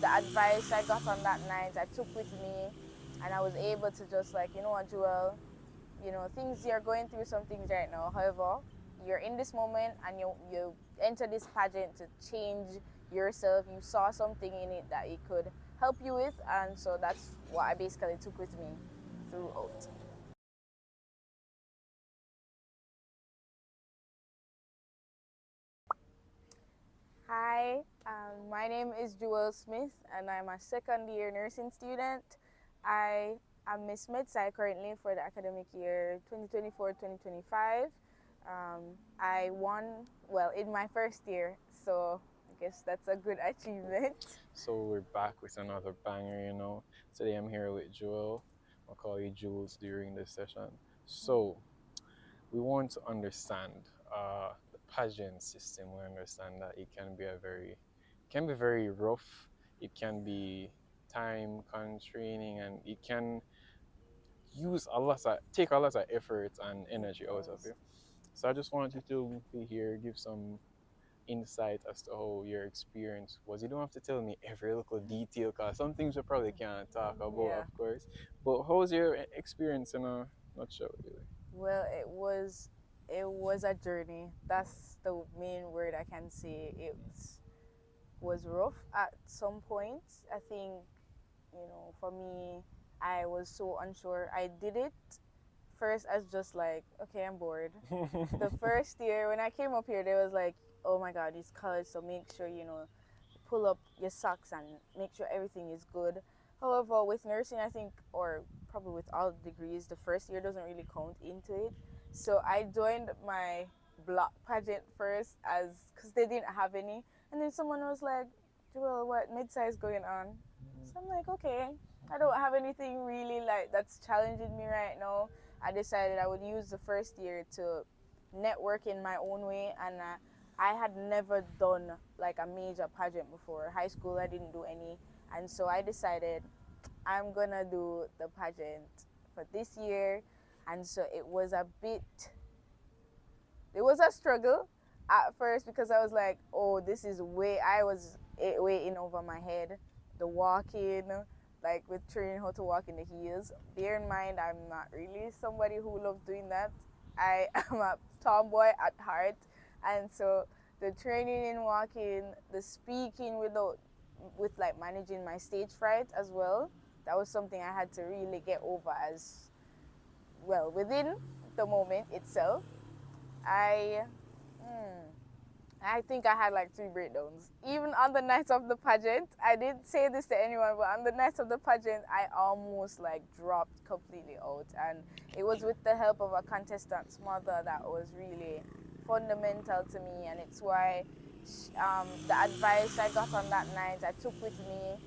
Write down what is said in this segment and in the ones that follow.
the advice I got on that night, I took with me, and I was able to just like, you know what, Joel, things you're going through some things right now. However, you're in this moment and you enter this pageant to change yourself. You saw something in it that it could help you with, and so that's what I basically took with me throughout. Hi, my name is Joel Smith, and I'm a second year nursing student. I am Miss MedSci currently for the academic year 2024-2025. I won, well, in my first year, so I guess that's a good achievement. So we're back with another banger. Today I'm here with Joel. I'll call you Jules during this session. So we want to understand the pageant system. We understand that it can be very rough. It can be time constraining, and it can take a lot of effort and It energy out of does. you. So I just want you to be here, give some insight as to how your experience was. You don't have to tell me every little detail, because some things you probably can't talk about, Yeah. of course. But how was your experience in a nutshell, really? Well, it was a journey. That's the main word I can say. It was rough at some points. I think, for me, I was so unsure. I did it first as just like, okay, I'm bored. The first year when I came up here, there was like, oh my God, it's college, so make sure, pull up your socks and make sure everything is good. However, with nursing, I think, or probably with all degrees, the first year doesn't really count into it. So I joined my block pageant first as because they didn't have any, and then someone was like, "Joel, what mid-size going on?" So I'm like, okay, I don't have anything really like that's challenging me right now. I decided I would use the first year to network in my own way, and I had never done like a major pageant before. High school, I didn't do any, and so I decided I'm gonna do the pageant for this year, and so it was a struggle at first because I was like, oh, this is I was way in over my head. The walking, like with training how to walk in the heels. Bear in mind, I'm not really somebody who loves doing that. I am a tomboy at heart, and so the training in walking, the speaking with like managing my stage fright as well. That was something I had to really get over as well within the moment itself. I I think I had like 3 breakdowns. Even on the night of the pageant, I didn't say this to anyone, but on the night of the pageant, I almost like dropped completely out. And it was with the help of a contestant's mother that was really fundamental to me. And it's why the advice I got on that night, I took with me.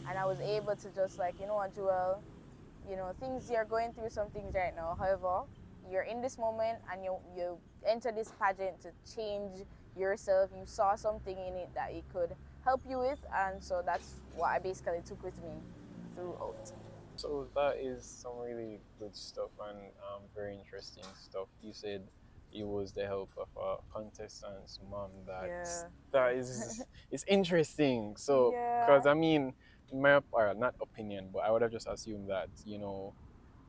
And I was able to just like, you know what, Joel, things you're going through some things right now. However, you're in this moment and you enter this pageant to change yourself. You saw something in it that it could help you with, and so that's what I basically took with me throughout. So that is some really good stuff and very interesting stuff. You said it was the help of a contestant's mom. Yeah. That is it's interesting. So, because Yeah. I mean, in my not opinion, but I would have just assumed that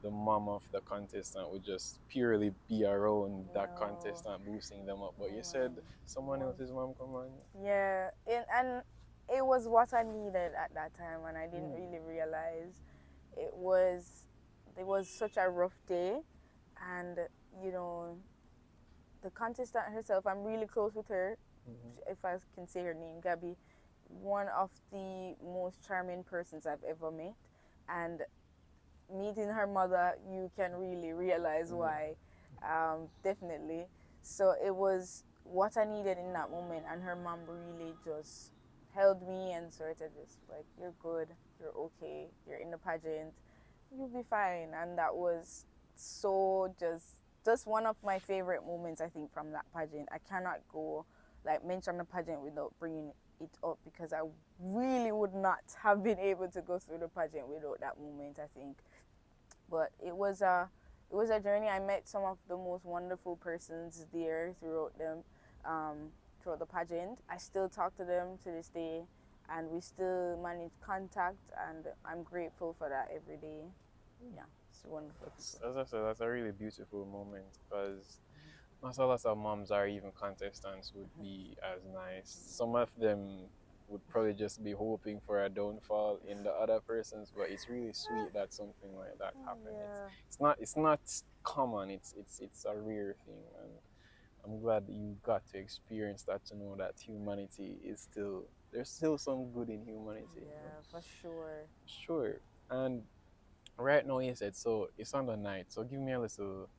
the mom of the contestant would just purely be around that No. contestant, boosting them up. But you Mm, said someone no. else's mom come on. Yeah. And it was what I needed at that time, and I didn't Hmm. really realize it was it was such a rough day, and you know the contestant herself, I'm really close with her, Mhm. if I can say her name, Gabby. One of the most charming persons I've ever met. And meeting her mother, you can really realize Mhm. why. Definitely. So it was what I needed in that moment. And her mom really just held me and sort of just like, you're good, you're okay, you're in the pageant, you'll be fine. And that was so just one of my favorite moments, I think, from that pageant. I cannot go like mention the pageant without bringing it up because I really would not have been able to go through the pageant without that moment, I think. But it was a journey. I met some of the most wonderful persons there throughout the pageant. I still talk to them to this day. and we still manage contact, and I'm grateful for that every day. Yeah, it's wonderful. As I said, that's a really beautiful moment because not a lot of moms or even contestants would be as nice. Some of them would probably just be hoping for a downfall in the other person's, but it's really sweet that something like that happened. Yeah. It's not common. It's a rare thing, and I'm glad that you got to experience that, to know that humanity is still, there's still some good in humanity. Yeah, for sure. Sure. And right now you said so it's on the night. So give me a little,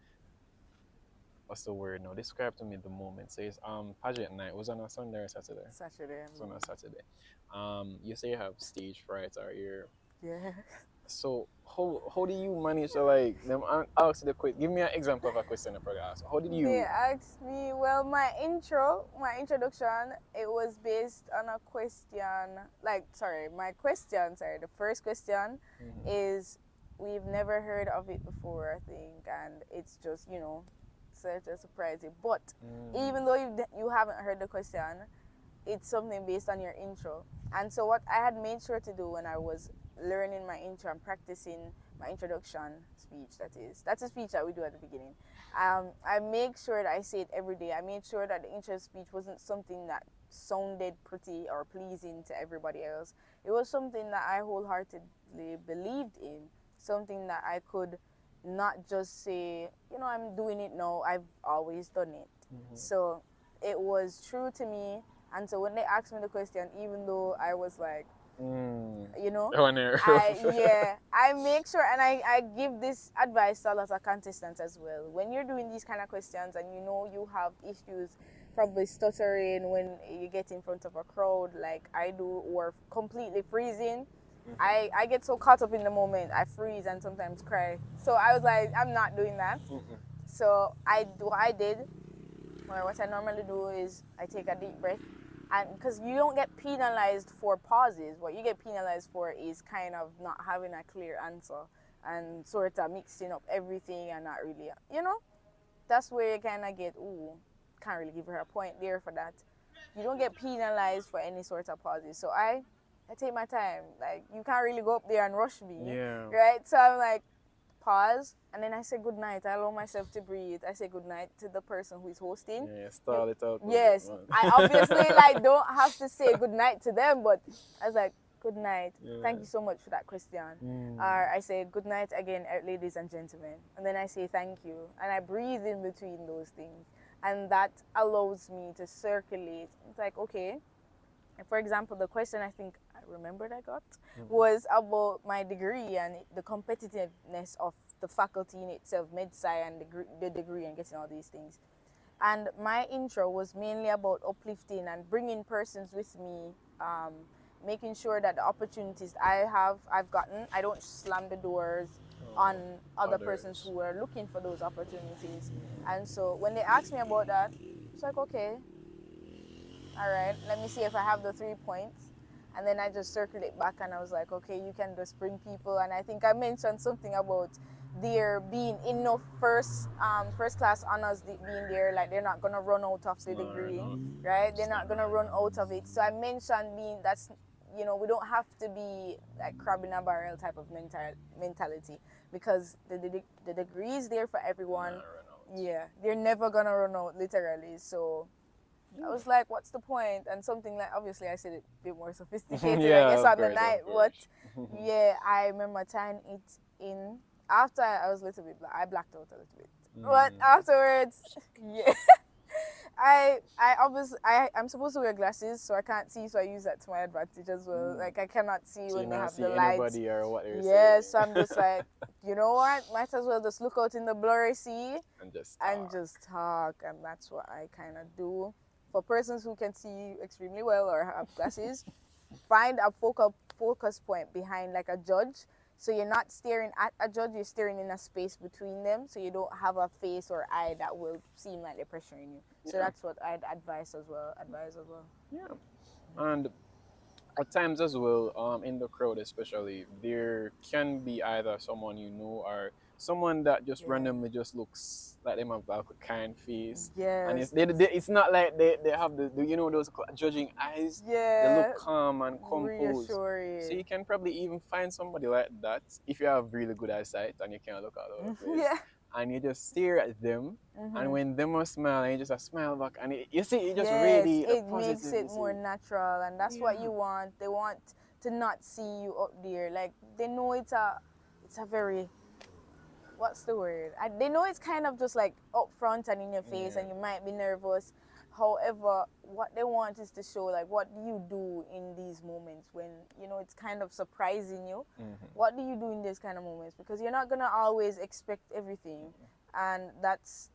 what's the word now? Describe to me the moment. So it's pageant night. Was on a Sunday or Saturday? Saturday. It's on a Saturday. You say you have stage fright or you're, Yeah. so how do you manage to, like, them ask the quick, give me an example of a question I probably ask. How did They you asked me, well, my introduction, it was based on a question, the first question is, we've never heard of it before, I think, and it's just, such a surprising. But even though you haven't heard the question, it's something based on your intro. And so what I had made sure to do when I was learning my intro and practicing my introduction speech, that's a speech that we do at the beginning. I make sure that I say it every day. I made sure that the intro speech wasn't something that sounded pretty or pleasing to everybody else. It was something that I wholeheartedly believed in, something that I could not just say, I'm doing it now, I've always done it. So it was true to me. And so when they asked me the question, even though I was like, I make sure, and I give this advice to a lot of contestants as well. When you're doing these kind of questions and you have issues, probably stuttering when you get in front of a crowd like I do, or completely freezing, I get so caught up in the moment, I freeze and sometimes cry. So I was like, I'm not doing that. So what I normally do is I take a deep breath, and because you don't get penalized for pauses, what you get penalized for is kind of not having a clear answer and sort of mixing up everything and not really, that's where you kind of get, can't really give her a point there for that. You don't get penalized for any sort of pauses. So I take my time. Like, you can't really go up there and rush me, right? So I'm like, pause, and then I say good night. I allow myself to breathe. I say good night to the person who is hosting. Yeah, stall it out. Yes, I obviously don't have to say good night to them, but I was like, good night. Thank you so much for that question. Or I say good night again, ladies and gentlemen, and then I say thank you, and I breathe in between those things, and that allows me to circulate. It's like, okay. For example, the question I think I remembered I got was about my degree and the competitiveness of the faculty in itself, med-sci, and the degree, and getting all these things. And my intro was mainly about uplifting and bringing persons with me, making sure that the opportunities I've gotten, I don't slam the doors on other persons who are looking for those opportunities. And so when they asked me about that, it's like, okay, all right, let me see if I have the 3 points. And then I just circled it back, and I was like, okay, you can just bring people. And I think I mentioned something about there being enough first class honors being there, like they're not gonna run out of the degree, right? They're not gonna run out of it. So I mentioned we don't have to be like crab in a barrel type of mentality, because the degree is there for everyone. Yeah, they're never gonna run out, literally. So I was like, what's the point? And something like, obviously I said it a bit more sophisticated, I guess, on the night. But yeah, I remember tying it in. After I was a little bit, I blacked out a little bit. But afterwards, yeah, I'm supposed to wear glasses, so I can't see, so I use that to my advantage as well. Like, I cannot see when they have the lights. Or what they're saying. So I'm just like, you know what? Might as well just look out in the blurry sea and just talk. And that's what I kind of do. For persons who can see extremely well or have glasses, find a focus point behind, like a judge. So you're not staring at a judge, you're staring in a space between them, so you don't have a face or eye that will seem like they're pressuring you. So that's what I'd advise as well. Yeah. And at times as well, in the crowd especially, there can be either someone you know or someone that just Yeah. randomly just looks like them have like a kind face, and Yes. it's not like they have you know those judging eyes. They look Yeah. calm and composed. So Reassuring. you can probably even find somebody like that if you have really good eyesight and you can't look all over the place. Yeah. And you just stare at them, and when them a smile, and you just a smile back, and you see, it just Yes, really the it makes it more positivity. natural, and that's what you want. They want to not see you up there. Like they know it's a very, what's the word? They know it's kind of just like up front and in your face, Yeah. and you might be nervous. However, what they want is to show like what do you do in these moments when it's kind of surprising you. What do you do in these kind of moments? Because you're not gonna always expect everything, and that's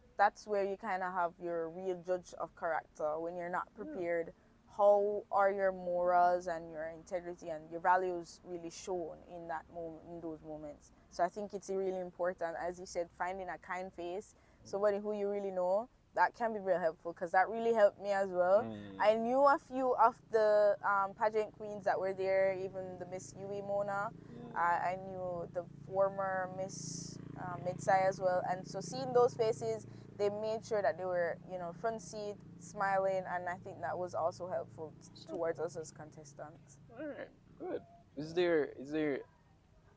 where you kind of have your real judge of character when you're not prepared. How are your morals and your integrity and your values really shown in that moment, in those moments? So I think it's really important, as you said, finding a kind face, somebody who you really know. That can be real helpful because that really helped me as well. I knew a few of the pageant queens that were there, even the Miss Uwi Mona. I knew the former Miss Midsai as well. And so seeing those faces, they made sure that they were, front seat, smiling, and I think that was also helpful towards us as contestants. All right, good. Is there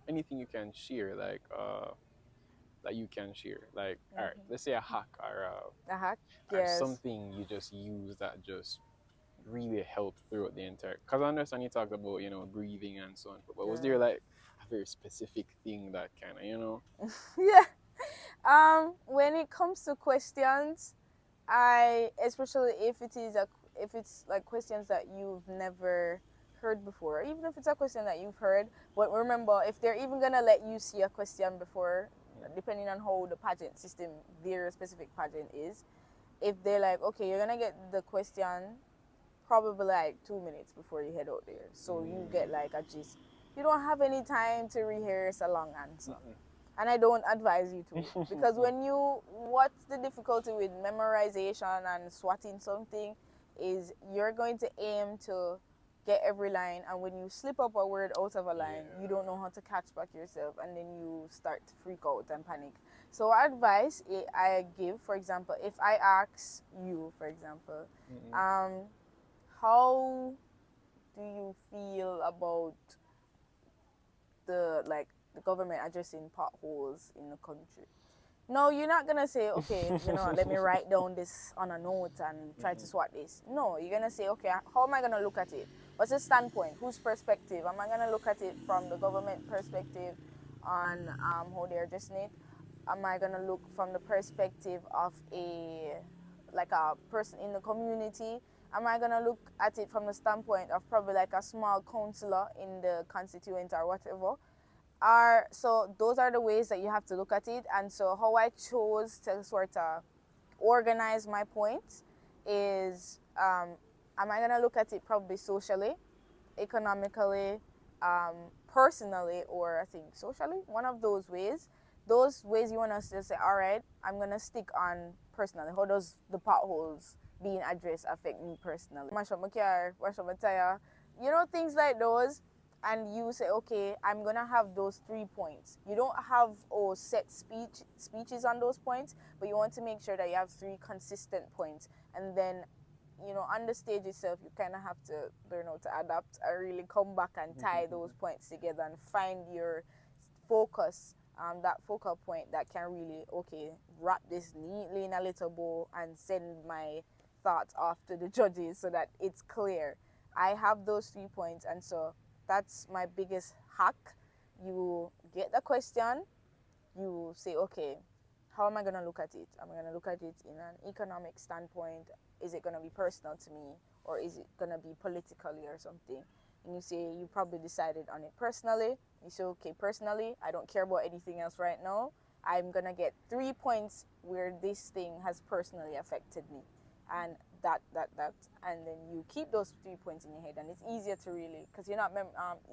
anything you can share that you can share? Like, all right, let's say a hack A hack? or Yes. something you just use that just really helped throughout the entire. Because I understand you talked about breathing and so on, but was there like a very specific thing that kind of Yeah. When it comes to questions, especially if it's like questions that you've never heard before, even if it's a question that you've heard, but remember, if they're even gonna let you see a question before, depending on how the pageant system, their specific pageant is, if they're like, okay, you're gonna get the question probably like 2 minutes before you head out there, so you get like a gist. You don't have any time to rehearse a long answer. And I don't advise you to, because what's the difficulty with memorization and swatting something is you're going to aim to get every line, and when you slip up a word out of a line, you don't know how to catch back yourself, and then you start to freak out and panic. So advice I give, for example, if I ask you, for example, how do you feel about the government addressing potholes in the country? No, you're not gonna say, okay, let me write down this on a note and try to swat this. No, you're gonna say, okay, how am I gonna look at it? What's the standpoint? Whose perspective? Am I gonna look at it from the government perspective on how they're addressing it? Am I gonna look from the perspective of a person in the community? Am I gonna look at it from the standpoint of probably like a small councillor in the constituent or whatever? So those are the ways that you have to look at it. And so how I chose to sort of organize my points is, am I gonna look at it probably socially, economically, personally, or I think socially, one of those ways. Those ways you want us to say, all right, I'm gonna stick on personally. How does the potholes being addressed affect me personally? Mash up my car, wash up my tire, things like those. And you say, okay, I'm gonna have those 3 points. You don't have set speeches on those points, but you want to make sure that you have 3 consistent points. And then, on the stage itself, you kind of have to learn how to adapt and really come back and tie those points together and find your focus, that focal point that can really, okay, wrap this neatly in a little bow and send my thoughts off to the judges so that it's clear. I have those 3 points, and so that's my biggest hack. You get the question, you say, okay, how am I going to look at it? Am I going to look at it in an economic standpoint? Is it going to be personal to me? Or is it going to be politically or something? And you say you probably decided on it personally. You say, okay, personally, I don't care about anything else right now. I'm going to get 3 points where this thing has personally affected me. And that, and then you keep those 3 points in your head, and it's easier to really, because you're not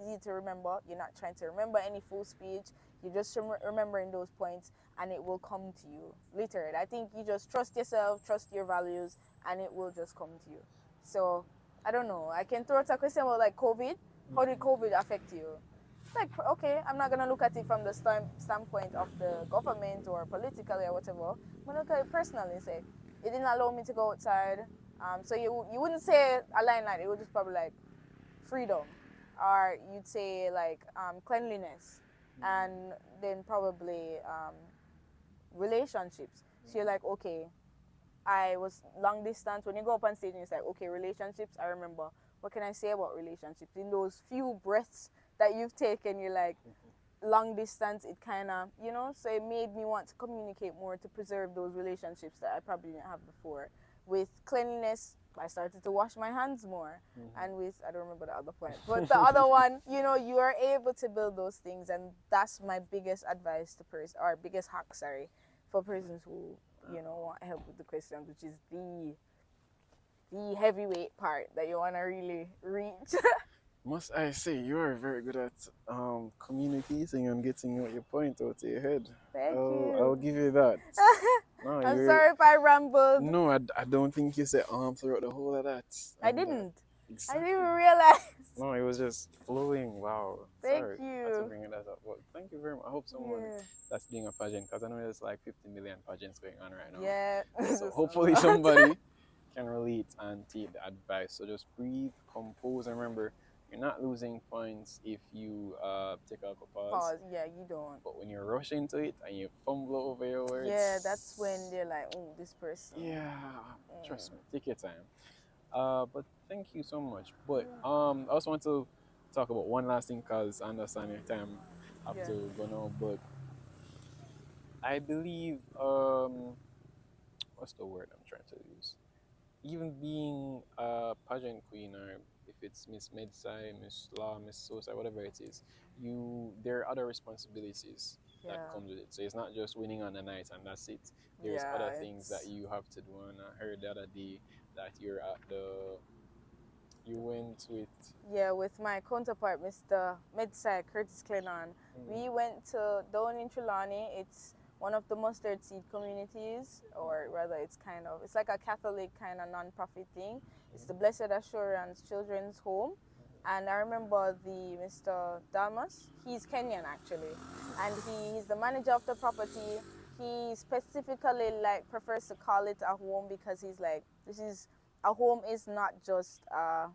easy to remember. You're not trying to remember any full speech. You're just remembering those points, and it will come to you. Literally, I think you just trust yourself, trust your values, and it will just come to you. So I don't know. I can throw out a question about like COVID. How did COVID affect you? like, okay, I'm not gonna look at it from the standpoint of the government or politically or whatever. I'm gonna look at it personally. Say, it didn't allow me to go outside. So you wouldn't say a line like it would just probably like freedom, or you'd say like cleanliness, and then probably relationships. So you're like, okay, I was long distance. When you go up on stage and it's like, okay, relationships, I remember. What can I say about relationships? In those few breaths that you've taken, you're like, long distance, it kind of, so it made me want to communicate more to preserve those relationships that I probably didn't have before. With cleanliness, I started to wash my hands more. And with, I don't remember the other point, but the other one, you are able to build those things. And that's my biggest advice to or biggest hack, sorry, for persons who, want help with the questions, which is the heavyweight part that you want to really reach. Must I say, you are very good at communicating and getting your point out of your head. Thank you. I'll give you that. No, I'm sorry if I rambled. No, I don't think you said throughout the whole of that. I didn't. Exactly. I didn't even realize. No, it was just flowing. Wow. Thank Sorry, you. I had to bring that up. Well, thank you very much. I hope someone that's doing a pageant, because I know there's like 50 million pageants going on right now. Yeah. So hopefully somebody can relate and take the advice. So just breathe, compose, and remember, you're not losing points if you take a pause. Yeah, you don't. But when you rush into it and you fumble over your words, yeah, that's when they're like, oh, this person. Yeah, trust me, take your time. But thank you so much. But I also want to talk about one last thing, because I understand your time have to go now. But I believe what's the word I'm trying to use? Even being a pageant queen, or if it's Miss Medsci, Miss Law, Miss Sosa, whatever it is, there are other responsibilities that comes with it. So it's not just winning on the night and that's it. There's other things that you have to do. And I heard the other day that you went with my counterpart, Mr. Medsci, Curtis Clennon. We went to down in Trelawney. It's one of the mustard seed communities, or rather it's like a Catholic kind of non-profit thing. It's the Blessed Assurance Children's Home. And I remember the Mr. Damas, he's Kenyan actually, and he's the manager of the property. He specifically prefers to call it a home, because he's like, a home is not just I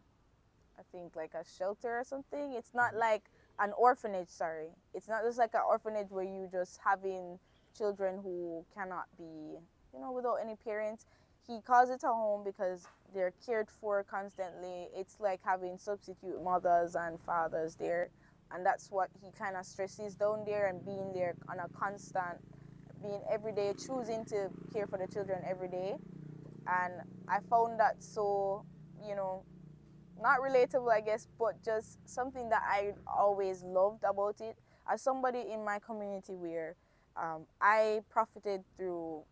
think like a shelter or something. It's not like an orphanage, sorry. It's not just like an orphanage where you just having children who cannot be, without any parents. He calls it a home because they're cared for constantly. It's like having substitute mothers and fathers there. And that's what he kind of stresses down there, and being there on a constant, being every day, choosing to care for the children every day. And I found that so, not relatable, I guess, but just something that I always loved about it. As somebody in my community where I profited through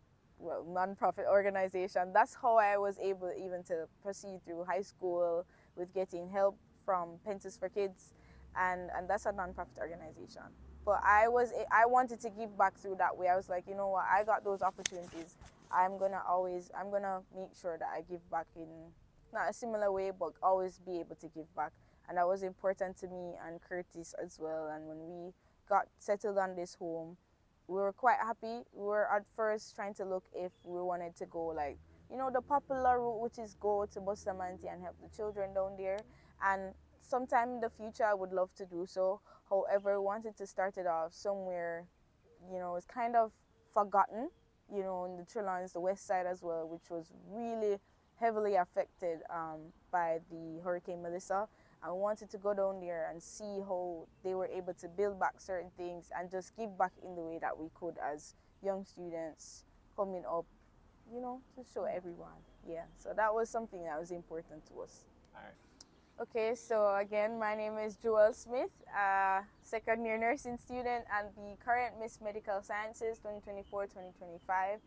non-profit organization, that's how I was able even to proceed through high school with getting help from Pences for Kids, and that's a non-profit organization. But I wanted to give back through that way. I was like, you know what, I got those opportunities. I'm gonna make sure that I give back in not a similar way, but always be able to give back. And that was important to me and Curtis as well. And when we got settled on this home, we were quite happy. We were at first trying to look if we wanted to go the popular route, which is go to Bustamante and help the children down there. And sometime in the future, I would love to do so. However, we wanted to start it off somewhere, it's kind of forgotten, in the Trelawney, the west side as well, which was really heavily affected by the Hurricane Melissa. I wanted to go down there and see how they were able to build back certain things and just give back in the way that we could as young students coming up, to show everyone. Yeah, so that was something that was important to us. All right. Okay, so again, my name is Joelle Smith, second-year nursing student and the current Miss Medical Sciences 2024-2025.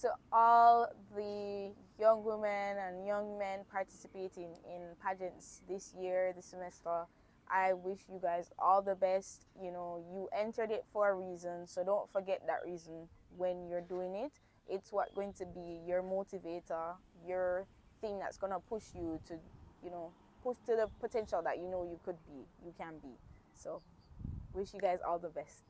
To all the young women and young men participating in pageants this semester, I wish you guys all the best. You entered it for a reason, so don't forget that reason when you're doing it. It's what's going to be your motivator, your thing that's going to push you to, push to the potential that you can be. So Wish you guys all the best.